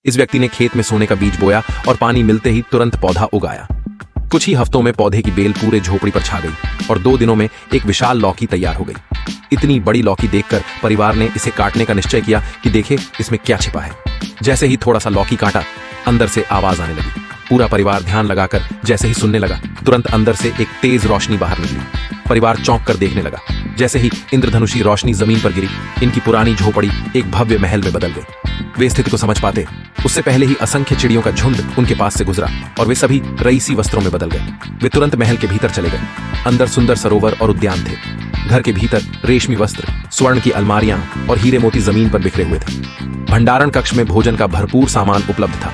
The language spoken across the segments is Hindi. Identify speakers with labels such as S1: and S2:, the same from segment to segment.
S1: इस व्यक्ति ने खेत में सोने का बीज बोया और पानी मिलते ही तुरंत पौधा उगाया। कुछ ही हफ्तों में पौधे की बेल पूरे झोपड़ी पर छा गई और 2 दिनों में एक विशाल लौकी तैयार हो गई। इतनी बड़ी लौकी देखकर परिवार ने इसे काटने का निश्चय किया कि देखे इसमें क्या छिपा है। जैसे ही थोड़ा सा लौकी काटा, अंदर से आवाज आने लगी। पूरा परिवार ध्यान लगाकर जैसे ही सुनने लगा, तुरंत अंदर से एक तेज रोशनी बाहर निकली। परिवार चौंक कर देखने लगा। जैसे ही इंद्रधनुषी रोशनी जमीन पर गिरी, इनकी पुरानी झोपड़ी एक भव्य महल में बदल गई। वे स्थिति को समझ पाते उससे पहले ही असंख्य चिड़ियों का झुंड उनके पास से गुजरा और वे सभी रईसी वस्त्रों में बदल गए। वे तुरंत महल के भीतर चले गए। अंदर सुंदर सरोवर और उद्यान थे। घर के भीतर रेशमी वस्त्र, स्वर्ण की अलमारियां और हीरे मोती जमीन पर बिखरे हुए थे। भंडारण कक्ष में भोजन का भरपूर सामान उपलब्ध था।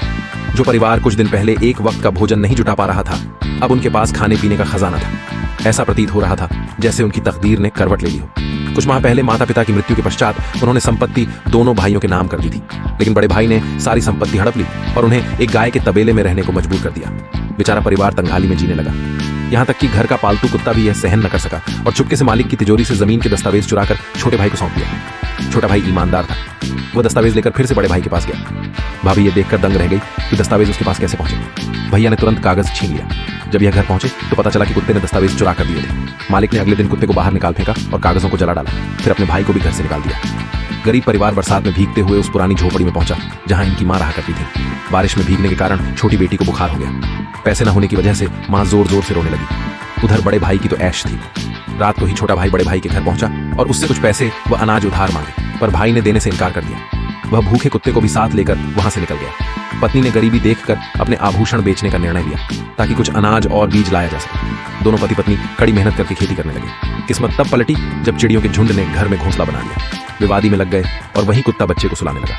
S1: जो परिवार कुछ दिन पहले एक वक्त का भोजन नहीं जुटा पा रहा था, अब उनके पास खाने पीने का खजाना था। ऐसा प्रतीत हो रहा था जैसे उनकी तकदीर ने करवट ले ली हो। कुछ माह पहले माता पिता की मृत्यु के पश्चात उन्होंने संपत्ति दोनों भाइयों के नाम कर दी थी, लेकिन बड़े भाई ने सारी संपत्ति हड़प ली और उन्हें एक गाय के तबेले में रहने को मजबूर कर दिया। बेचारा परिवार तंगहाली में जीने लगा। यहाँ तक कि घर का पालतू कुत्ता भी यह सहन न कर सका और चुपके से मालिक की तिजोरी से जमीन के दस्तावेज चुराकर छोटे भाई को सौंप दिया। छोटा भाई ईमानदार था। वह दस्तावेज लेकर फिर से बड़े भाई के पास गया। भाभी ये देखकर दंग रह गई कि दस्तावेज उसके पास कैसे पहुंचे। भैया ने तुरंत कागज छीन लिया। जब यह घर पहुंचे तो पता चला कि कुत्ते ने दस्तावेज चुरा कर दिए थे। मालिक ने अगले दिन कुत्ते को बाहर निकाल फेंका और कागजों को जला डाला। फिर अपने भाई को भी घर से निकाल दिया। गरीब परिवार बरसात में भीगते हुए उस पुरानी झोपड़ी में पहुंचा जहां इनकी मां रहा करती थी। बारिश में भीगने के कारण छोटी बेटी को बुखार हो गया। पैसे न होने की वजह से मां जोर जोर से रोने लगी। उधर बड़े भाई की तो ऐश थी। रात को ही छोटा भाई बड़े भाई के घर पहुंचा और उससे कुछ पैसे व अनाज उधार मांगे, पर भाई ने देने से इनकार कर दिया। वह भूखे कुत्ते को भी साथ लेकर वहां से निकल गया। पत्नी ने गरीबी देखकर अपने आभूषण बेचने का निर्णय लिया ताकि कुछ अनाज और बीज लाया जा सके। दोनों पति पत्नी कड़ी मेहनत करके खेती करने लगे। किस्मत तब पलटी जब चिड़ियों के झुंड ने घर में घोंसला बना लिया। वे वादी में लग गए और वहीं कुत्ता बच्चे को सुलाने लगा।